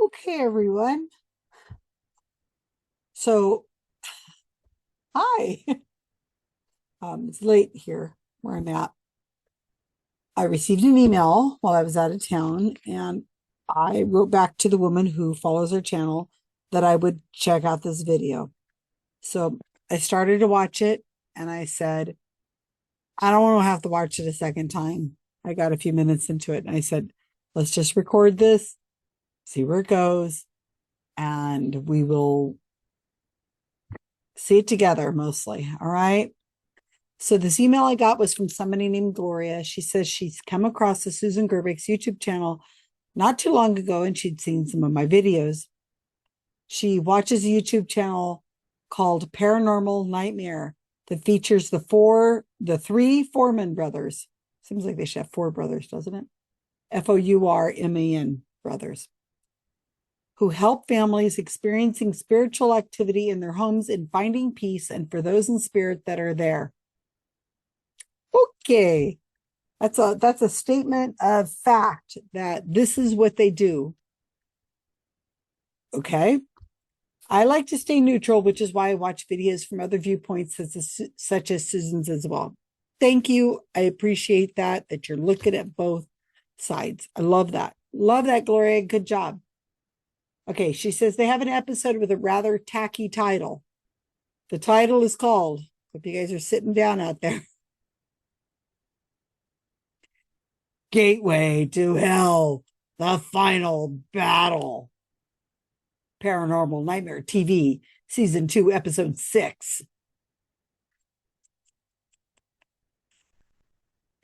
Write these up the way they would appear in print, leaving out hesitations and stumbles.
Okay, everyone. So, hi. It's late here where I'm at. I received an email while I was out of town, and I wrote back to the woman who follows our channel that I would check out this video. So I started to watch it, and I said, I don't want to have to watch it a second time. I got a few minutes into it, and I said, let's just record this, see where it goes, and we will see it together mostly. All right. So this email I got was from somebody named Gloria. She says she's come across the Susan Gerbich's YouTube channel not too long ago, and she'd seen some of my videos. She watches a YouTube channel called Paranormal Nightmare that features the three Foreman brothers. Seems like they should have four brothers, doesn't it? Fourman brothers, who help families experiencing spiritual activity in their homes in finding peace and for those in spirit that are there. Okay. That's a statement of fact that this is what they do. Okay. I like to stay neutral, which is why I watch videos from other viewpoints such as Susan's as well. Thank you. I appreciate that you're looking at both sides. I love that. Love that, Gloria. Good job. Okay, she says they have an episode with a rather tacky title. The title is called, hope you guys are sitting down out there, Gateway to Hell, the Final Battle. Paranormal Nightmare TV, Season 2, Episode 6.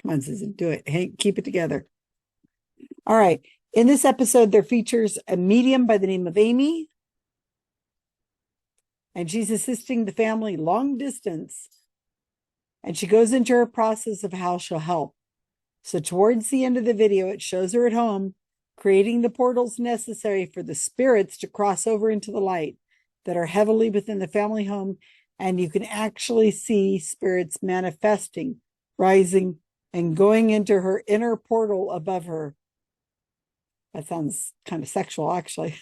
Come on, Susan, do it. Hey, keep it together. All right. In this episode, there features a medium by the name of Amy, and she's assisting the family long distance. And she goes into her process of how she'll help. So towards the end of the video, it shows her at home creating the portals necessary for the spirits to cross over into the light that are heavily within the family home. And you can actually see spirits manifesting, rising, and going into her inner portal above her. That sounds kind of sexual, actually.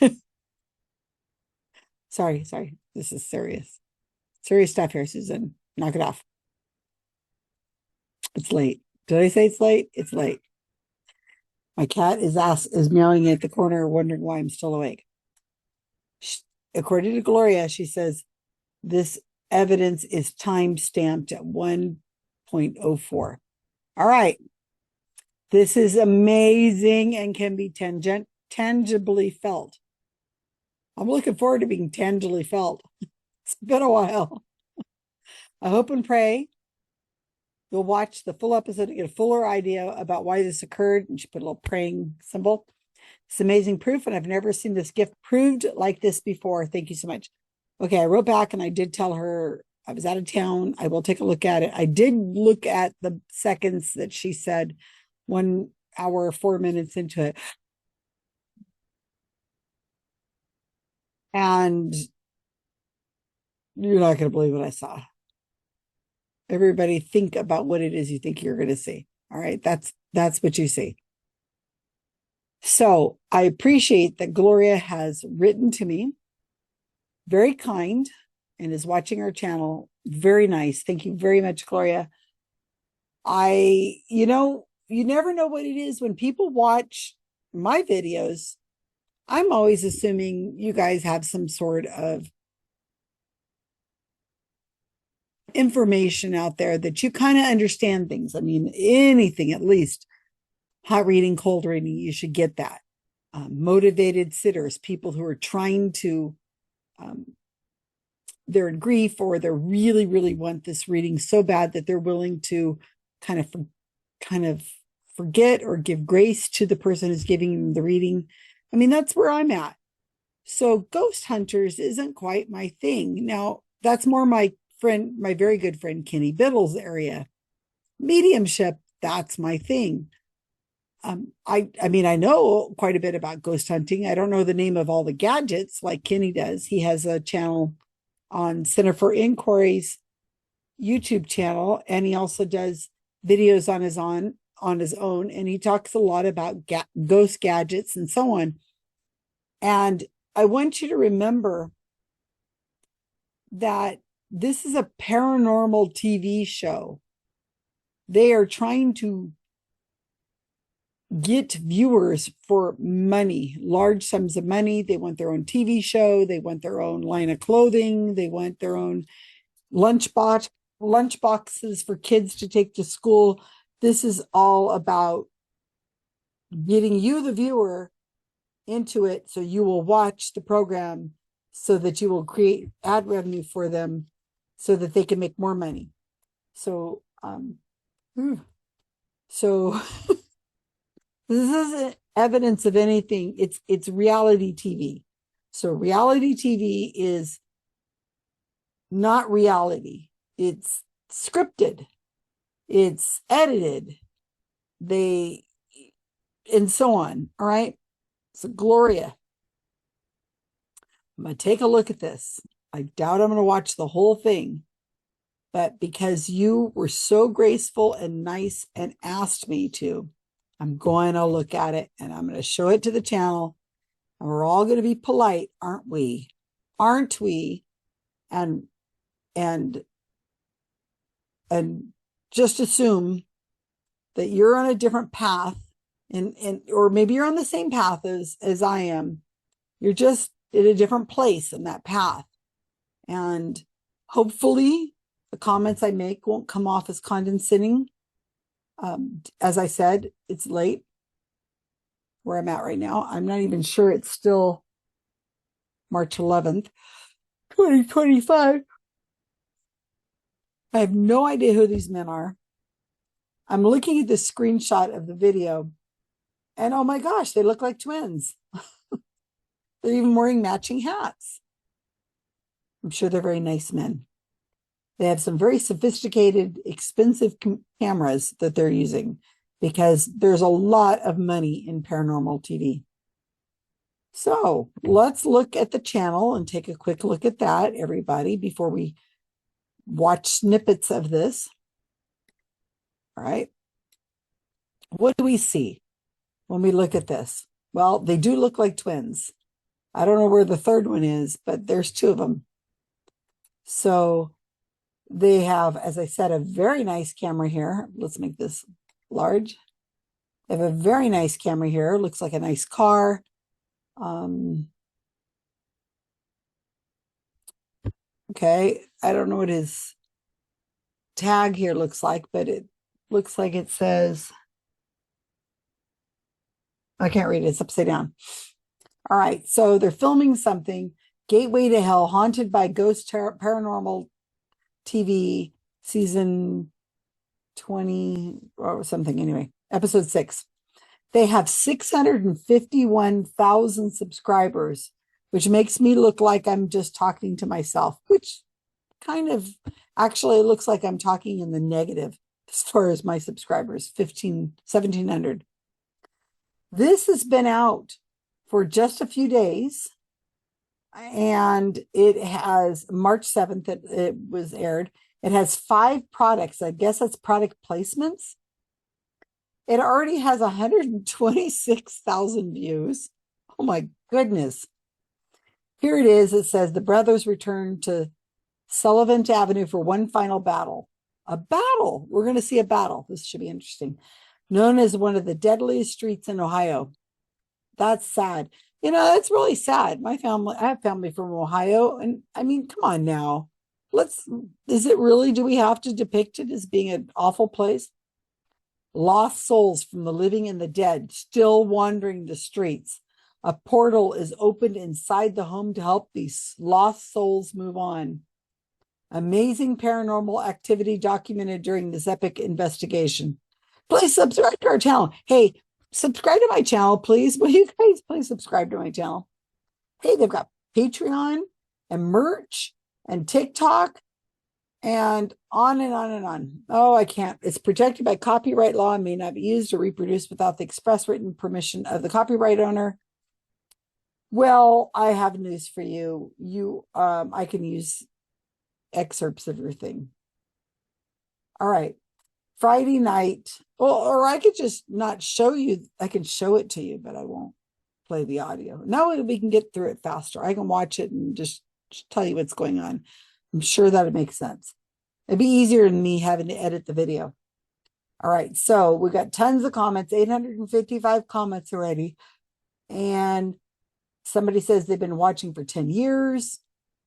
Sorry. This is serious. Serious stuff here, Susan. Knock it off. It's late. Did I say it's late? It's late. My cat is meowing at the corner, wondering why I'm still awake. According to Gloria, she says this evidence is time stamped at 1.04. All right. This is amazing and can be tangibly felt. I'm looking forward to being tangibly felt. It's been a while. I hope and pray you'll watch the full episode to get a fuller idea about why this occurred. And she put a little praying symbol. It's amazing proof, and I've never seen this gift proved like this before. Thank you so much. Okay, I wrote back and I did tell her I was out of town. I will take a look at it. I did look at the seconds that she said, 1 hour, 4 minutes into it. And you're not going to believe what I saw. Everybody think about what it is you think you're going to see. All right. That's what you see. So I appreciate that Gloria has written to me, very kind, and is watching our channel. Very nice. Thank you very much, Gloria. You never know what it is when people watch my videos. I'm always assuming you guys have some sort of information out there that you kind of understand things. I mean, anything, at least hot reading, cold reading, you should get that. Motivated sitters, people who are trying to, they're in grief, or they really, really want this reading so bad that they're willing to kind of forget or give grace to the person who's giving them the reading. I mean, that's where I'm at. So ghost hunters isn't quite my thing. Now, that's more my very good friend Kenny Biddle's area. Mediumship, that's my thing. I mean, I know quite a bit about ghost hunting. I don't know the name of all the gadgets like Kenny does. He has a channel on Center for Inquiry's YouTube channel, and he also does videos on his own, and he talks a lot about ghost gadgets and so on. And I want you to remember that this is a paranormal TV show. They are trying to get viewers for money, large sums of money. They want their own TV show. They want their own line of clothing. They want their own lunch boxes for kids to take to school. This is all about getting you, the viewer, into it so you will watch the program, so that you will create ad revenue for them so that they can make more money. So so this isn't evidence of anything. It's reality TV. So reality TV is not reality. It's scripted. It's edited. And so on. All right. So Gloria, I'm going to take a look at this. I doubt I'm going to watch the whole thing, but because you were so graceful and nice and asked me to, I'm going to look at it and I'm going to show it to the channel. And we're all going to be polite, aren't we? Aren't we? And just assume that you're on a different path, and or maybe you're on the same path as I am. You're just in a different place in that path. And hopefully the comments I make won't come off as condescending. As I said, it's late where I'm at right now. I'm not even sure it's still March 11th, 2025. I have no idea who these men are. I'm looking at the screenshot of the video, and oh my gosh, they look like twins. They're even wearing matching hats. I'm sure they're very nice men. They have some very sophisticated, expensive cameras that they're using, because there's a lot of money in paranormal TV. So let's look at the channel and take a quick look at that, everybody, before we watch snippets of this. All right. What do we see when we look at this? Well, they do look like twins. I don't know where the third one is, but there's two of them. So they have, as I said, a very nice camera here. Let's make this large. They have a very nice camera here. Looks like a nice car. Okay, I don't know what his tag here looks like, but it looks like it says, I can't read it, it's upside down. All right, so they're filming something. Gateway to Hell, Haunted by Ghost Paranormal TV, season 20 or something, anyway, episode 6. They have 651,000 subscribers, which makes me look like I'm just talking to myself, which kind of actually looks like I'm talking in the negative as far as my subscribers, 1,700. This has been out for just a few days, and it has March 7th that it was aired. It has 5 products. I guess that's product placements. It already has 126,000 views. Oh my goodness. Here it is. It says the brothers return to Sullivan Avenue for one final battle. A battle. We're going to see a battle. This should be interesting. Known as one of the deadliest streets in Ohio. That's sad. You know, that's really sad. I have family from Ohio. And I mean, come on now. Is it really, do we have to depict it as being an awful place? Lost souls from the living and the dead still wandering the streets. A portal is opened inside the home to help these lost souls move on. Amazing paranormal activity documented during this epic investigation. Please subscribe to our channel. Hey, subscribe to my channel, please. Will you guys please subscribe to my channel? Hey, they've got Patreon and merch and TikTok and on and on and on. Oh, I can't. It's protected by copyright law and may not be used or reproduced without the express written permission of the copyright owner. Well, I have news for you. I can use excerpts of your thing. All right. Friday night. Well, or I could just not show you. I can show it to you, but I won't. play the audio. Now we can get through it faster. I can watch it and just tell you what's going on. I'm sure that it makes sense. It'd be easier than me having to edit the video. All right, so we got tons of comments, 855 comments already. And somebody says they've been watching for 10 years.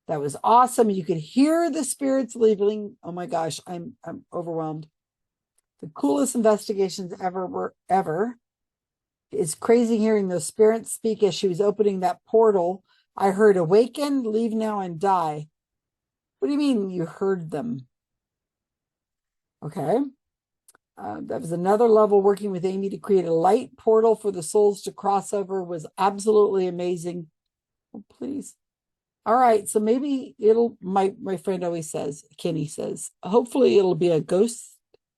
That was awesome. You could hear the spirits leaving. Oh my gosh, I'm overwhelmed. The coolest investigations ever. It's crazy hearing those spirits speak as she was opening that portal. I heard awaken, leave now, and die. What do you mean you heard them? Okay. That was another level. Working with Amy to create a light portal for the souls to cross over was absolutely amazing. Oh, please. All right. So maybe it'll, my friend always says, Kenny says, hopefully it'll be a ghost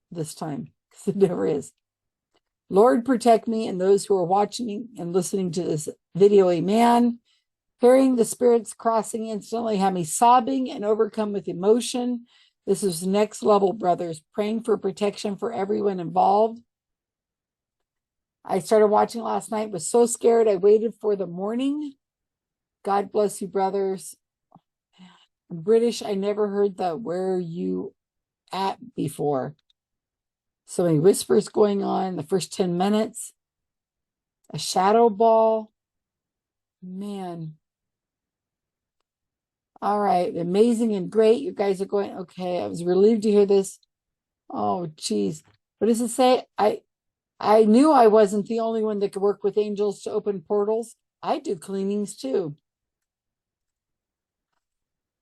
this time, because it never is. Lord, protect me and those who are watching and listening to this video. Amen. Hearing the spirits crossing instantly had me sobbing and overcome with emotion. This is next level, brothers. Praying for protection for everyone involved. I started watching last night, was so scared. I waited for the morning. God bless you, brothers. I'm British. I never heard the where are you at before. So many whispers going on in the first 10 minutes. A shadow ball. Man. All right. Amazing and great. You guys are going, okay. I was relieved to hear this. Oh, geez. What does it say? I knew I wasn't the only one that could work with angels to open portals. I do cleanings too.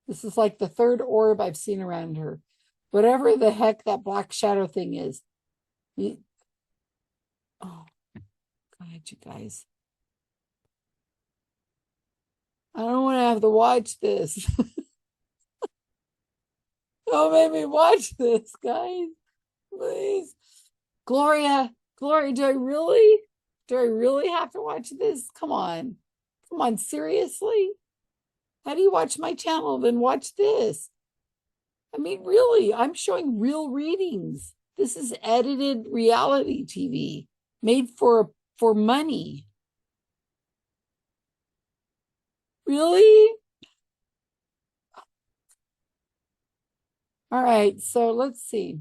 This is like the third orb I've seen around her. Whatever the heck that black shadow thing is. Oh, God, you guys. I don't want to have to watch this. Don't make me watch this, guys. Please. Gloria, do I really have to watch this? Come on, seriously? How do you watch my channel then watch this? I mean, really, I'm showing real readings. This is edited reality TV made for money. Really? All right, so let's see.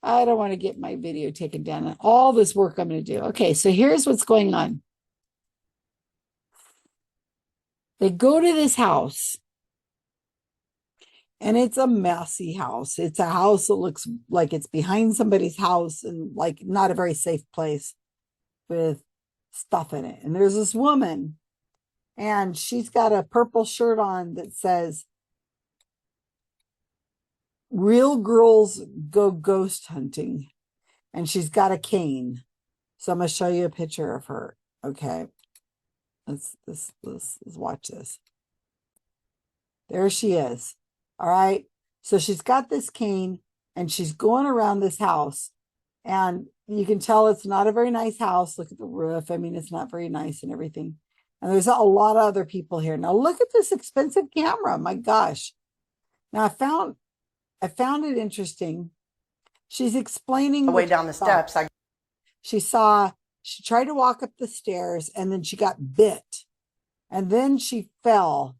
I don't want to get my video taken down and all this work I'm going to do. Okay, so here's what's going on. They go to this house, and it's a messy house. It's a house that looks like it's behind somebody's house and like not a very safe place with stuff in it. And there's this woman, and she's got a purple shirt on that says, "Real girls go ghost hunting." And she's got a cane. So I'm going to show you a picture of her. Okay. Let's watch this. There she is. All right. So she's got this cane and she's going around this house, and you can tell it's not a very nice house. Look at the roof. I mean, it's not very nice and everything. And there's a lot of other people here. Now look at this expensive camera. My gosh. Now I found it interesting. She's explaining the way down the steps. She tried to walk up the stairs, and then she got bit, and then she fell,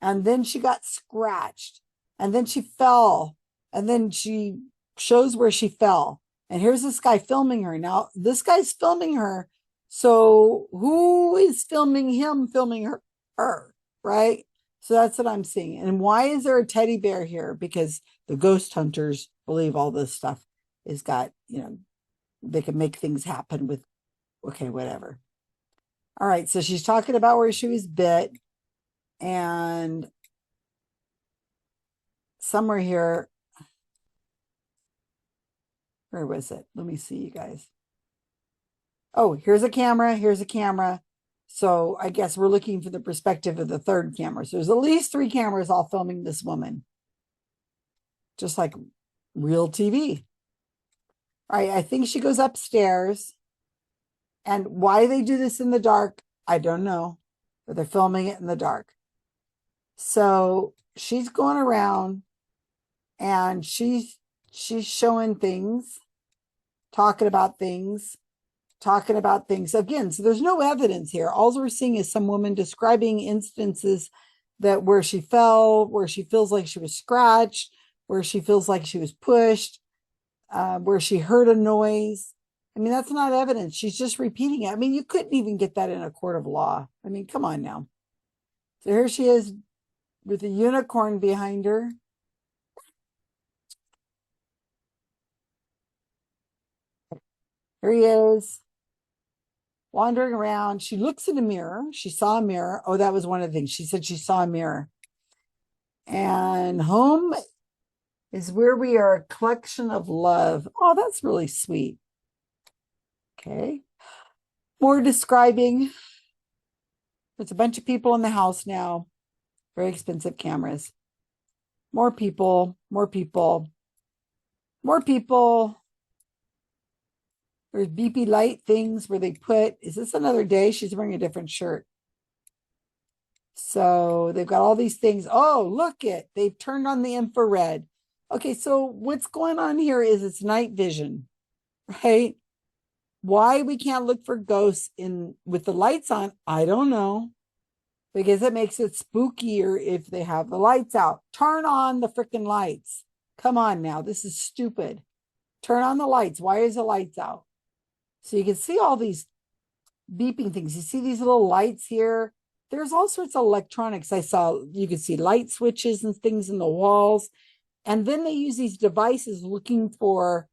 and then she got scratched, and then she fell, and then she shows where she fell. And here's this guy filming her. Now, this guy's filming her. So who is filming him, filming her, right? So that's what I'm seeing. And why is there a teddy bear here? Because the ghost hunters believe all this stuff is got, they can make things happen with, okay, whatever. All right. So she's talking about where she was bit, and somewhere here, where was it? Let me see, you guys. Oh, here's a camera. So I guess we're looking for the perspective of the third camera. So there's at least 3 cameras all filming this woman. Just like real TV. All right, I think she goes upstairs. And why they do this in the dark, I don't know. But they're filming it in the dark. So she's going around, and she's showing things, talking about things. talking about things again. So there's no evidence here. All we're seeing is some woman describing instances that where she fell, where she feels like she was scratched, where she feels like she was pushed, where she heard a noise. I mean, that's not evidence. She's just repeating it. I mean, you couldn't even get that in a court of law. I mean, come on now. So here she is with a unicorn behind her. Here he is wandering around. She looks in a mirror. She saw a mirror. Oh, that was one of the things. She said she saw a mirror. And home is where we are a collection of love. Oh, that's really sweet. Okay. More describing. There's a bunch of people in the house now. Very expensive cameras. More people, more people, more people. There's beepy light things where they put, is this another day? She's wearing a different shirt. So they've got all these things. Oh, look it. They've turned on the infrared. Okay, so what's going on here is it's night vision, right? Why we can't look for ghosts in with the lights on, I don't know. Because it makes it spookier if they have the lights out. Turn on the freaking lights. Come on now. This is stupid. Turn on the lights. Why is the lights out? So you can see all these beeping things. You see these little lights here. There's all sorts of electronics. I saw, you could see light switches and things in the walls. And then they use these devices looking for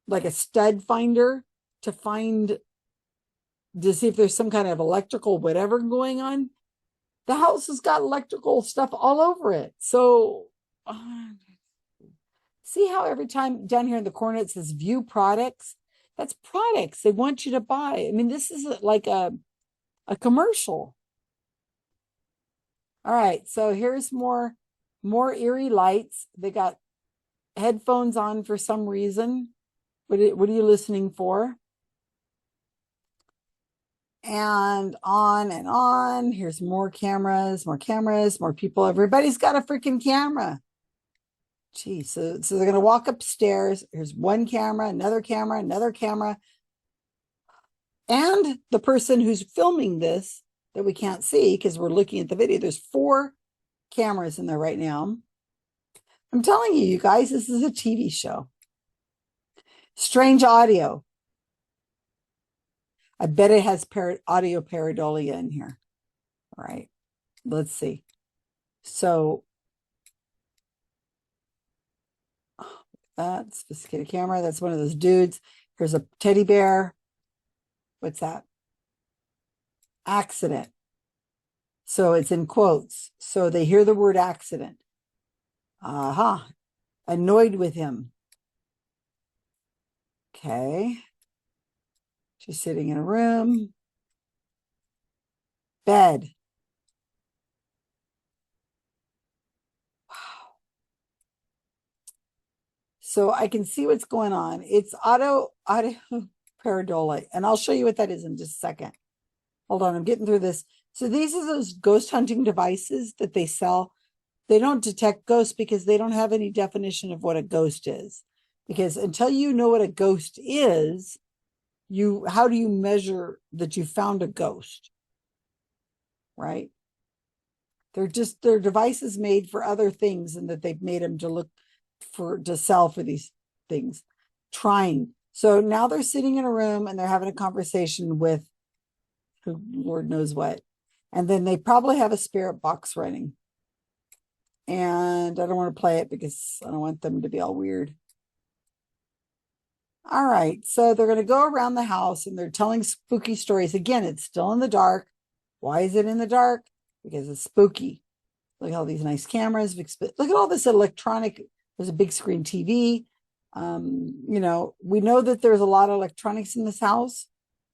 like a stud finder to find, to see if there's some kind of electrical whatever going on. The house has got electrical stuff all over it. So see how every time down here in the corner it says view products? That's products they want you to buy. I mean, this is like a commercial. All right, so here's more eerie lights. They got headphones on for some reason. What are you listening for? And on and on. Here's more cameras, more people. Everybody's got a freaking camera. Geez, so they're going to walk upstairs. Here's one camera, another camera, another camera. And the person who's filming this that we can't see because we're looking at the video, there's 4 cameras in there right now. I'm telling you, you guys, this is a TV show. Strange audio. I bet it has audio pareidolia in here. All right, let's see. So that sophisticated camera, that's one of those dudes. Here's a teddy bear. What's that? Accident. So it's in quotes. So they hear the word accident. Aha. Annoyed with him. Okay. She's sitting in a room. Bed. Wow. So I can see what's going on. It's audio pareidolia. And I'll show you what that is in just a second. Hold on, I'm getting through this. So these are those ghost hunting devices that they sell. They don't detect ghosts because they don't have any definition of what a ghost is. Because until you know what a ghost is, how do you measure that you found a ghost? Right? They're devices made for other things, and that they've made them to sell for these things. Trying. So now they're sitting in a room and they're having a conversation with who Lord knows what. And then they probably have a spirit box running. And I don't want to play it because I don't want them to be all weird. All right, so they're going to go around the house and they're telling spooky stories. Again, it's still in the dark. Why is it in the dark? Because it's spooky. Look at all these nice cameras. Look at all this electronic. There's a big screen TV. We know that there's a lot of electronics in this house.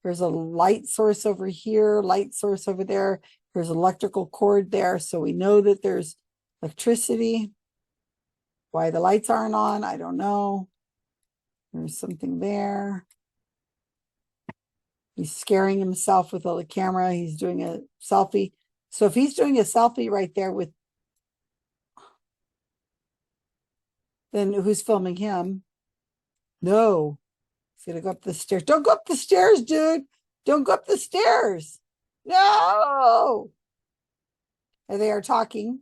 There's a light source over here, light source over there. There's electrical cord there. So we know that there's electricity. Why the lights aren't on, I don't know. There's something there. He's scaring himself with the camera. He's doing a selfie. So if he's doing a selfie right there with, then who's filming him? No, He's gonna go up the stairs. Don't go up the stairs, dude. Don't go up the stairs. No. And they are talking.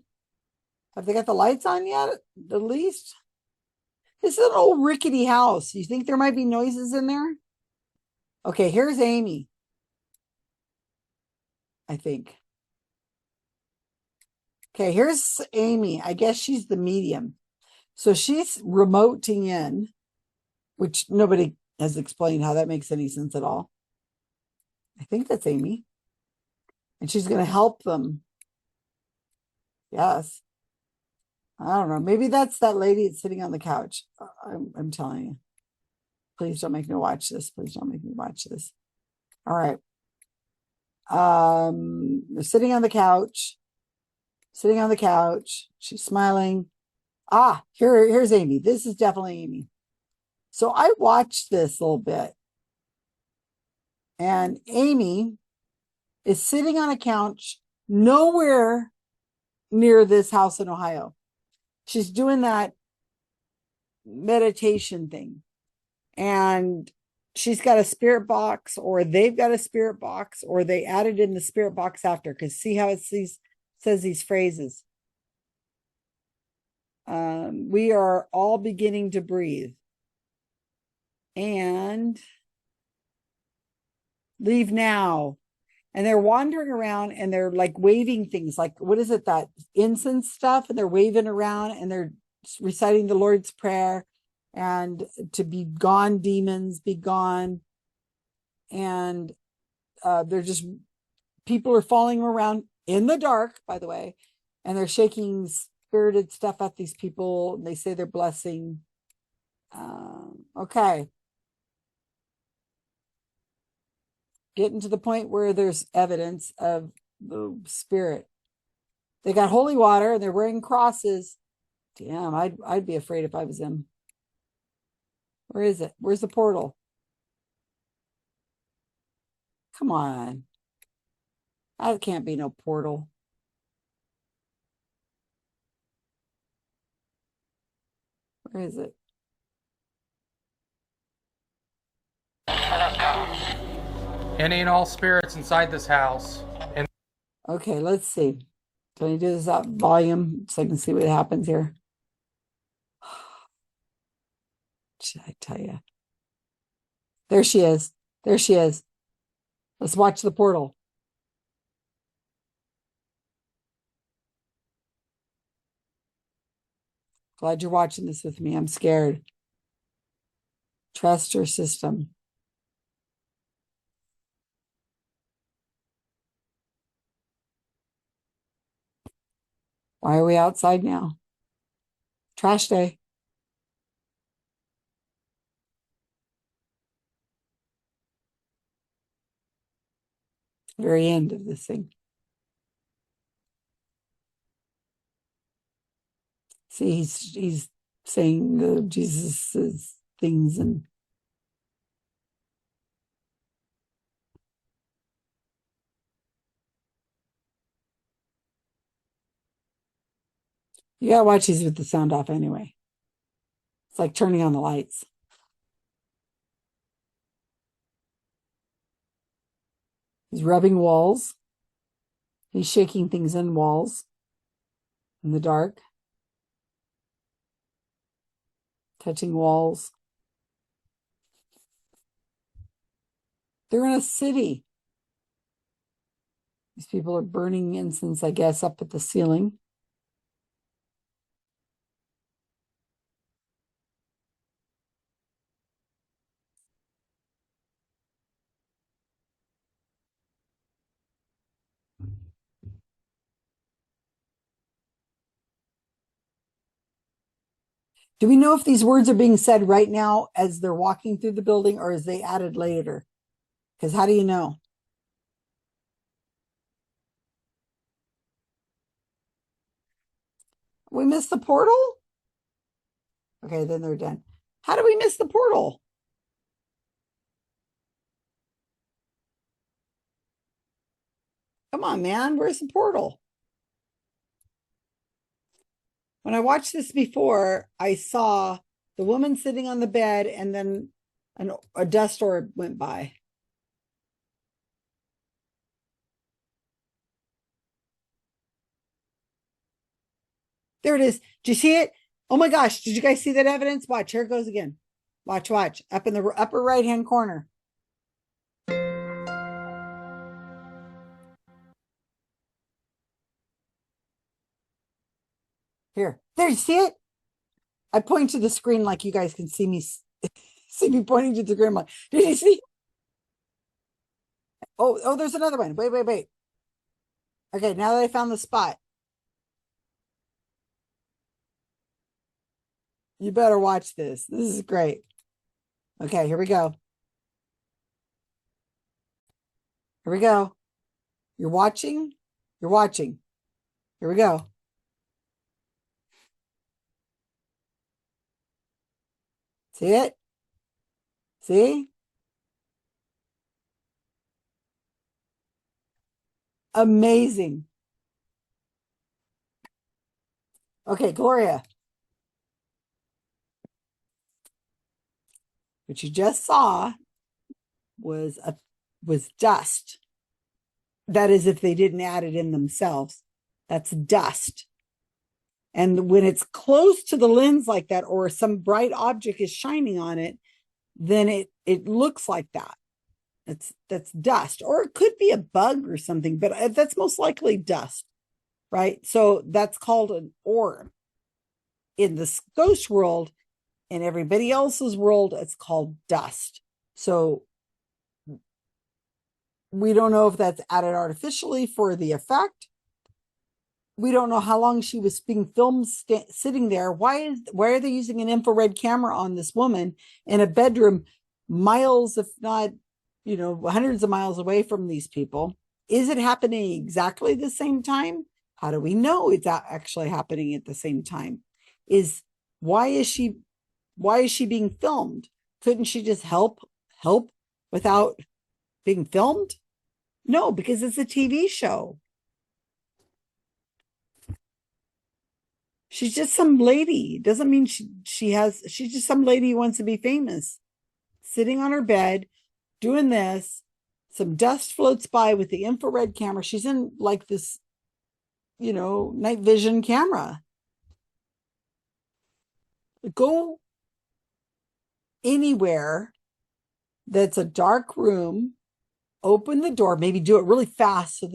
Have they got the lights on yet? At least. This is an old rickety house. You think there might be noises in there? Okay, here's Amy. I think. Okay, here's Amy. I guess she's the medium. So she's remoting in, which nobody has explained how that makes any sense at all. I think that's Amy. And she's going to help them. Yes. I don't know. Maybe that's that lady that's sitting on the couch. I'm telling you. Please don't make me watch this. Please don't make me watch this. All right. They're sitting on the couch. Sitting on the couch. She's smiling. Ah, here's Amy. This is definitely Amy. So I watched this a little bit. And Amy is sitting on a couch nowhere near this house in Ohio. She's doing that meditation thing. And she's got a spirit box, or they've got a spirit box, or they added in the spirit box after, because see how it says these phrases. We are all beginning to breathe. And leave now. And they're wandering around and they're like waving things like, what is it, that incense stuff? And they're waving around and they're reciting the Lord's Prayer, and to be gone, demons, be gone. And they're just, people are falling around in the dark, by the way, and they're shaking spirited stuff at these people. They say they're blessing. Okay. Getting to the point where there's evidence of the spirit. They got holy water and they're wearing crosses. Damn, I'd be afraid if I was them. Where is it? Where's the portal? Come on. That can't be no portal. Where is it? Any and all spirits inside this house. Okay, let's see. Can I do this at volume so I can see what happens here? Should I tell you? There she is. There she is. Let's watch the portal. Glad you're watching this with me. I'm scared. Trust your system. Why are we outside now? Trash day. Very end of this thing. See, he's saying the Jesus's things, and you gotta watch these with the sound off anyway. It's like turning on the lights. He's rubbing walls. He's shaking things in walls in the dark. Touching walls. They're in a city. These people are burning incense, I guess, up at the ceiling. Do we know if these words are being said right now as they're walking through the building, or is they added later? Because how do you know? We missed the portal? Okay, then they're done. How do we miss the portal? Come on, man. Where's the portal? When I watched this before, I saw the woman sitting on the bed, and then A dust orb went by. There it is. Did you see it? Oh my gosh. Did you guys see that evidence? Watch. Here it goes again. Watch, watch. Up in the upper right hand corner. Here. There, you see it? I point to the screen like you guys can see me pointing to the screen. Like, did you see? Oh, there's another one. Wait, wait, wait. Okay, now that I found the spot, you better watch this. This is great. Okay, here we go. Here we go. You're watching. You're watching. Here we go. See it? See? Amazing. Okay, Gloria. What you just saw was dust. That is, if they didn't add it in themselves. That's dust. And when it's close to the lens like that, or some bright object is shining on it, then it looks like that. That's dust, or it could be a bug or something, but that's most likely dust, right? So that's called an orb. In the ghost world, in everybody else's world, it's called dust. So we don't know if that's added artificially for the effect. We don't know how long she was being filmed sitting there. Why are they using an infrared camera on this woman in a bedroom miles, if not, hundreds of miles away from these people? Is it happening exactly the same time? How do we know it's actually happening at the same time? Why is she being filmed? Couldn't she just help without being filmed? No, because it's a TV show. She's just some lady. Doesn't mean she's just some lady who wants to be famous. Sitting on her bed, doing this. Some dust floats by with the infrared camera. She's in like this, night vision camera. Go anywhere that's a dark room, open the door, maybe do it really fast so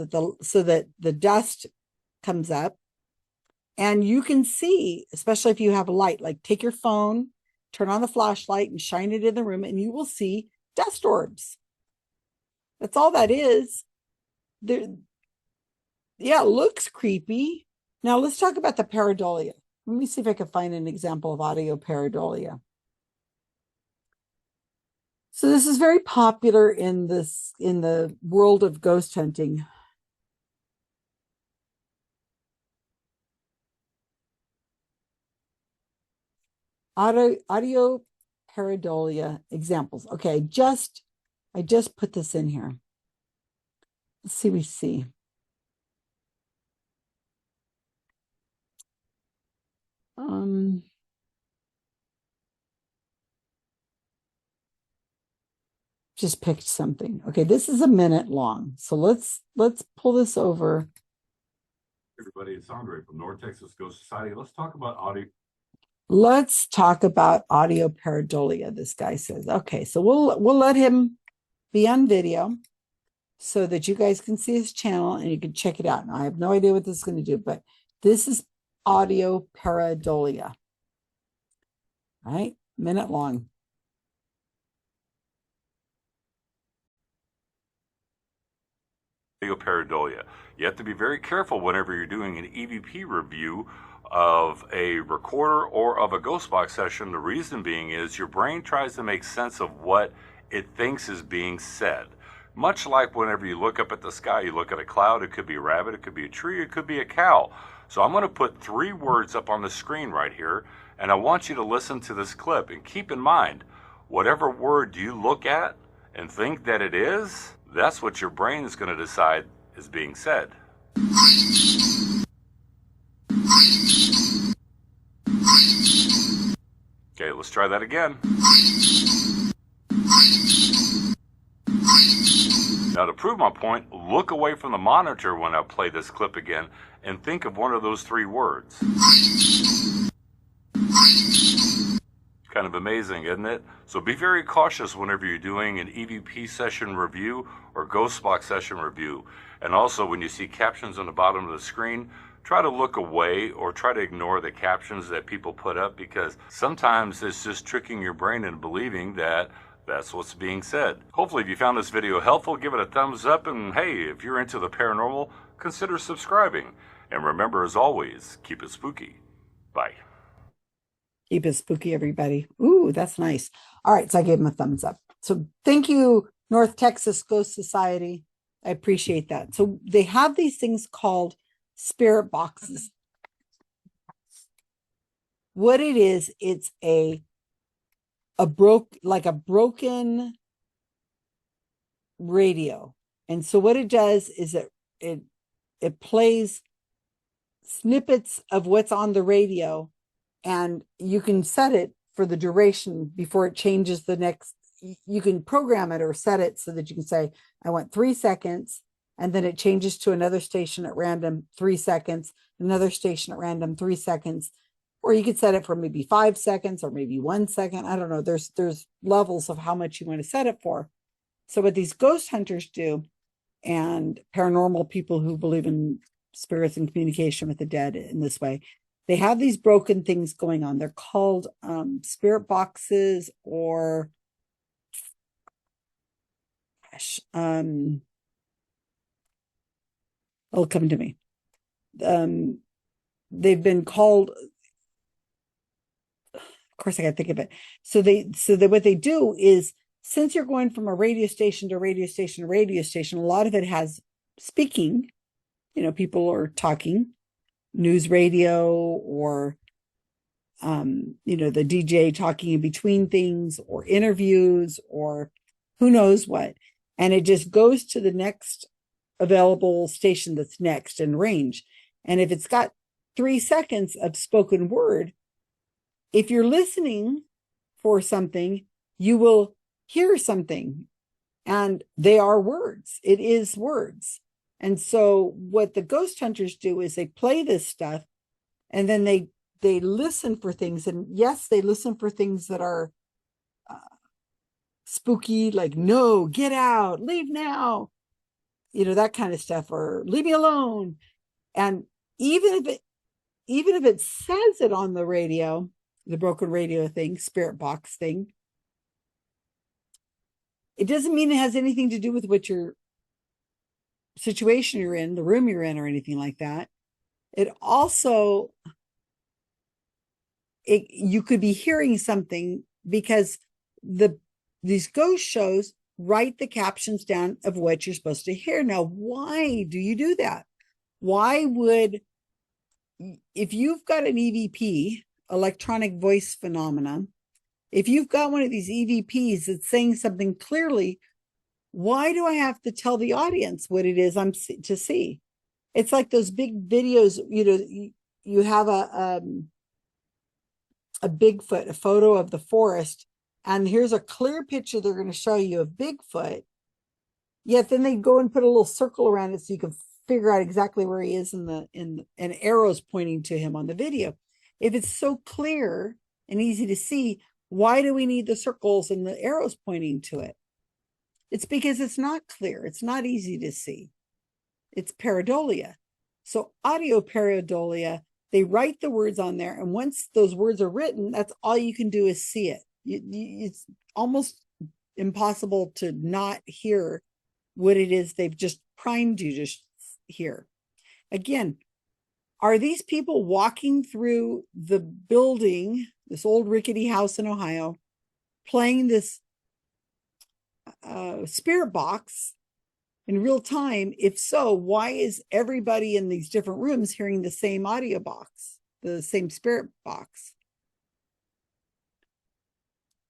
that the dust comes up. And you can see, especially if you have a light, like take your phone, turn on the flashlight and shine it in the room, and you will see dust orbs. That's all that is. It looks creepy. Now let's talk about the pareidolia. Let me see if I can find an example of audio pareidolia. So this is very popular in the world of ghost hunting. Audio pareidolia examples. Okay, I just put this in here. Let's see, we see. Just picked something. Okay, this is a minute long. So let's pull this over. Everybody, it's Andre from North Texas Ghost Society. Let's talk about audio. Let's talk about audio pareidolia, this guy says. Okay, so we'll let him be on video so that you guys can see his channel and you can check it out. Now, I have no idea what this is going to do, but this is audio pareidolia. All right, minute long. Audio pareidolia. You have to be very careful whenever you're doing an EVP review of a recorder or of a ghost box session. The reason being is your brain tries to make sense of what it thinks is being said. Much like whenever you look up at the sky, you look at a cloud, it could be a rabbit, it could be a tree, it could be a cow. So I'm going to put 3 words up on the screen right here, and I want you to listen to this clip. And keep in mind, whatever word you look at and think that it is, that's what your brain is going to decide is being said. Okay, let's try that again. Now, to prove my point, look away from the monitor when I play this clip again and think of one of those three words. Kind of amazing, isn't it? So be very cautious whenever you're doing an EVP session review or ghost box session review. And also, when you see captions on the bottom of the screen, try to look away or try to ignore the captions that people put up, because sometimes it's just tricking your brain into believing that that's what's being said. Hopefully, if you found this video helpful, give it a thumbs up. And hey, if you're into the paranormal, consider subscribing. And remember, as always, keep it spooky. Bye. Keep it spooky, everybody. Ooh, that's nice. All right, so I gave him a thumbs up. So thank you, North Texas Ghost Society. I appreciate that. So they have these things called spirit boxes. What it is, it's a broken radio. And so what it does is it plays snippets of what's on the radio, and you can set it for the duration before it changes the next. You can program it or set it so that you can say, I want 3 seconds, and then it changes to another station at random 3 seconds, another station at random 3 seconds. Or you could set it for maybe 5 seconds or maybe 1 second. I don't know. There's levels of how much you want to set it for. So what these ghost hunters do, and paranormal people who believe in spirits and communication with the dead in this way, they have these broken things going on. They're called spirit boxes, or it'll come to me. They've been called, of course I gotta think of it. So what they do is, since you're going from a radio station to radio station to radio station, a lot of it has speaking, people are talking, news radio, or the DJ talking in between things, or interviews, or who knows what. And it just goes to the next available station that's next in range. And if it's got 3 seconds of spoken word, if you're listening for something, you will hear something, and they are words. It is words. And so what the ghost hunters do is they play this stuff, and then they listen for things. And yes, they listen for things that are spooky, like, no, get out, leave now, that kind of stuff, or leave me alone. And even if it says it on the radio, the broken radio thing, spirit box thing, it doesn't mean it has anything to do with what your situation you're in, the room you're in, or anything like that. It also, you could be hearing something, because these ghost shows write the captions down of what you're supposed to hear. Now, why do you do that? Why would, if you've got an EVP, electronic voice phenomenon, if you've got one of these EVPs that's saying something clearly, why do I have to tell the audience what it is I'm to see? It's like those big videos, you have a Bigfoot, a photo of the forest, and here's a clear picture they're going to show you of Bigfoot. Yet then they go and put a little circle around it so you can figure out exactly where he is, and arrows pointing to him on the video. If it's so clear and easy to see, why do we need the circles and the arrows pointing to it? It's because it's not clear. It's not easy to see. It's pareidolia. So audio pareidolia, they write the words on there, and once those words are written, that's all you can do is see it. It's almost impossible to not hear what it is they've just primed you to hear. Again, are these people walking through the building, this old rickety house in Ohio, playing this spirit box in real time? If so, why is everybody in these different rooms hearing the same audio box, the same spirit box?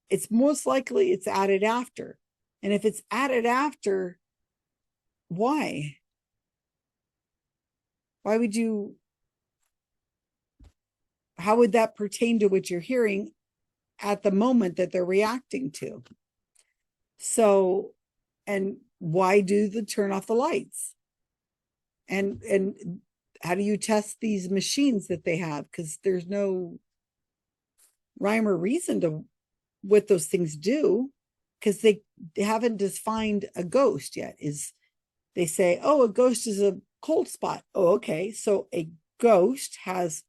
It's most likely it's added after. And if it's added after, why? Why would you? How would that pertain to what you're hearing at the moment that they're reacting to? So, and why do the turn off the lights? And how do you test these machines that they have? Because there's no rhyme or reason to what those things do, because they haven't defined a ghost yet. Is they say, oh, a ghost is a cold spot. Oh, okay. So a ghost has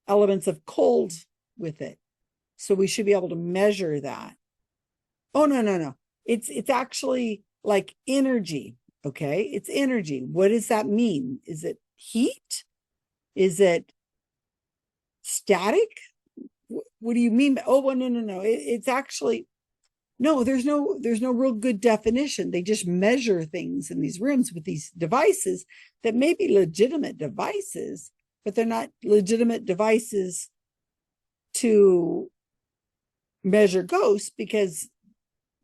elements of cold with it. So we should be able to measure that. Oh, no, no, no. It's actually like energy. Okay. It's energy. What does that mean? Is it heat? Is it static? What do you mean? Oh, well, no, no, no. It's actually no, there's no real good definition. They just measure things in these rooms with these devices that may be legitimate devices, but they're not legitimate devices to measure ghosts, because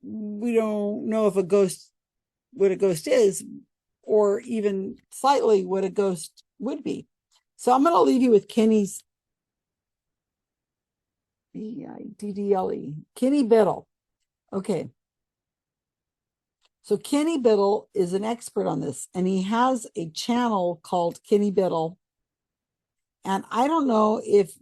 we don't know if a ghost what a ghost is, or even slightly what a ghost would be. So I'm going to leave you with Kenny's Biddle, Kenny Biddle. Okay. So Kenny Biddle is an expert on this, and he has a channel called Kenny Biddle. And I don't know if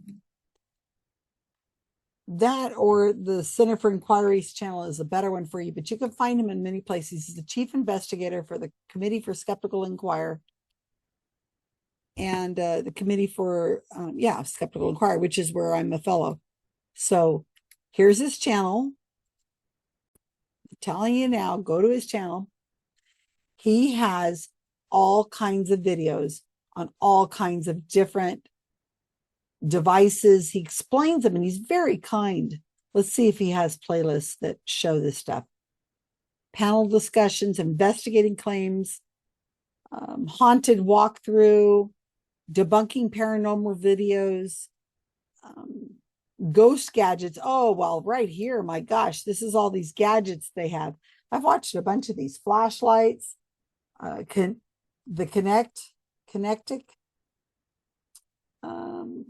that or the Center for Inquiries channel is a better one for you, but you can find him in many places. He's the chief investigator for the Committee for Skeptical Inquiry and the Committee for, Skeptical Inquiry, which is where I'm a fellow. So here's his channel. I'm telling you now, go to his channel. He has all kinds of videos on all kinds of different devices. He explains them and he's very kind. Let's see if he has playlists that show this stuff. Panel discussions, investigating claims, haunted walkthrough, debunking paranormal videos, ghost gadgets. Oh, well, right here, my gosh, this is all these gadgets they have. I've watched a bunch of these flashlights, the Connectic,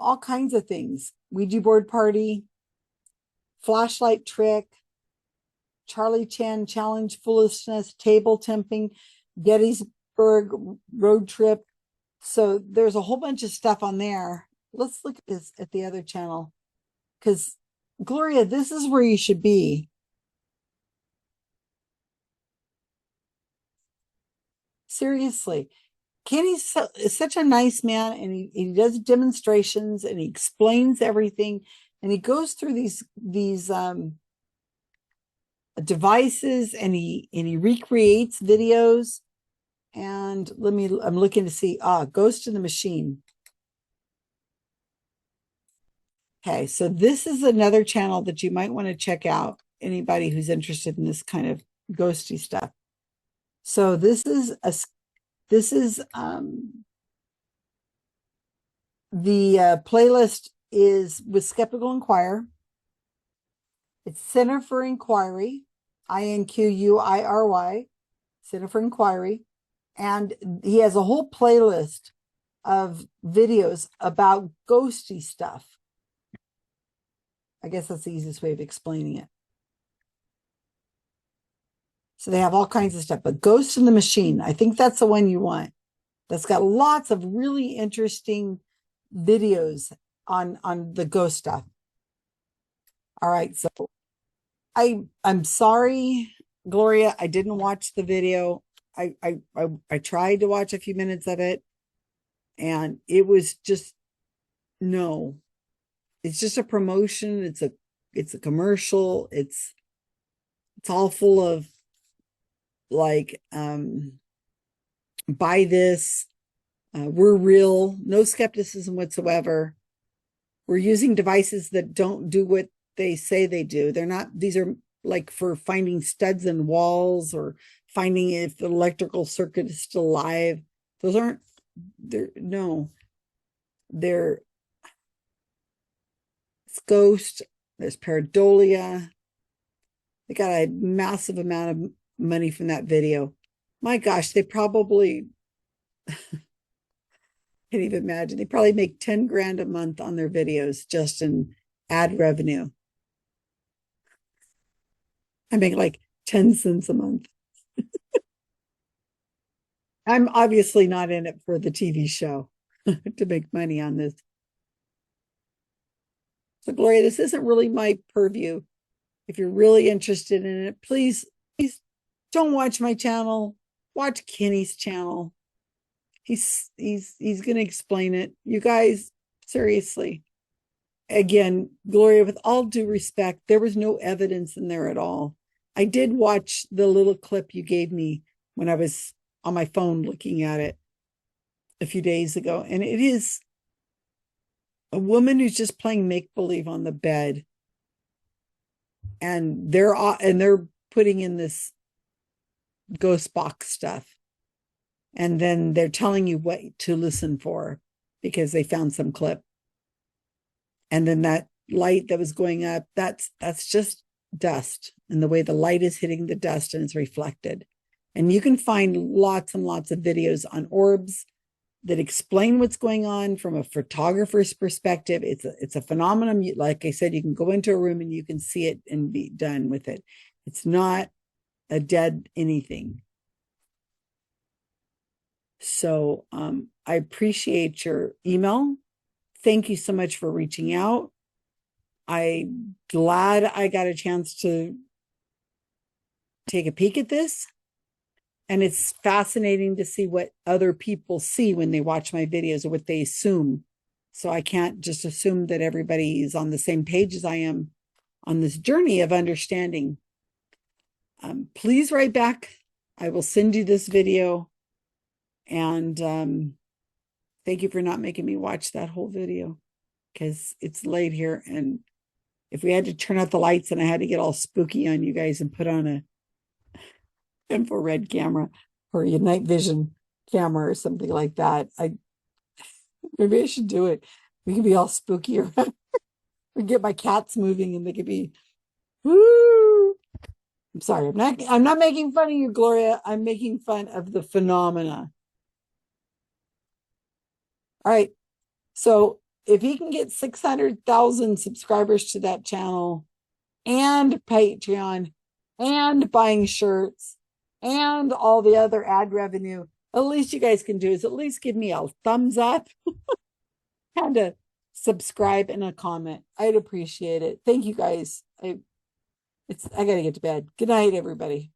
all kinds of things. Ouija board party, flashlight trick, Charlie Chan challenge foolishness, table temping, Gettysburg road trip. So there's a whole bunch of stuff on there. Let's look at this at the other channel, because Gloria, this is where you should be. Seriously. Kenny's is such a nice man, and he does demonstrations and he explains everything, and he goes through these devices, and he recreates videos. And I'm looking to see Ghost in the Machine. Okay, so this is another channel that you might want to check out, anybody who's interested in this kind of ghosty stuff. So this is the playlist is with Skeptical Inquirer. It's Center for Inquiry, INQUIRY, Center for Inquiry. And he has a whole playlist of videos about ghosty stuff. I guess that's the easiest way of explaining it. So they have all kinds of stuff, but Ghost in the Machine, I think that's the one you want. That's got lots of really interesting videos on the ghost stuff. All right, so I'm sorry, Gloria, I didn't watch the video. I tried to watch a few minutes of it, and it was just no. It's just a promotion. It's a commercial. It's all full of like buy this. We're real, no skepticism whatsoever. We're using devices that don't do what they say they do. They're not, these are like for finding studs in walls or finding if the electrical circuit is still alive. Those aren't, they're it's ghost, there's pareidolia. They got a massive amount of money from that video. My gosh, they probably can't even imagine. They probably make 10 grand a month on their videos just in ad revenue. I make like 10 cents a month. I'm obviously not in it for the TV show to make money on this. So, Gloria, this isn't really my purview. If you're really interested in it, please don't watch my channel. Watch Kenny's channel. He's going to explain it. You guys, seriously. Again, Gloria, with all due respect, there was no evidence in there at all. I did watch the little clip you gave me when I was on my phone looking at it a few days ago, and it is a woman who's just playing make believe on the bed, and they're putting in this ghost box stuff, and then they're telling you what to listen for because they found some clip, and then that light that was going up, that's just dust, and the way the light is hitting the dust and it's reflected. And you can find lots and lots of videos on orbs that explain what's going on from a photographer's perspective. It's a phenomenon. Like I said, you can go into a room and you can see it and be done with it. It's not a dead anything. So I appreciate your email. Thank you so much for reaching out. I'm glad I got a chance to take a peek at this. And it's fascinating to see what other people see when they watch my videos or what they assume. So I can't just assume that everybody is on the same page as I am on this journey of understanding. Please write back. I will send you this video. And thank you for not making me watch that whole video because it's late here. And if we had to turn out the lights and I had to get all spooky on you guys and put on a infrared camera or a night vision camera or something like that, maybe I should do it. We could be all spooky around. We get my cats moving and they could be woo. I'm sorry, I'm not making fun of you, Gloria. I'm making fun of the phenomena. All right. So if he can get 600,000 subscribers to that channel and Patreon and buying shirts and all the other ad revenue, at least you guys can do is at least give me a thumbs up and a subscribe and a comment. I'd appreciate it. Thank you guys. I got to get to bed. Good night, everybody.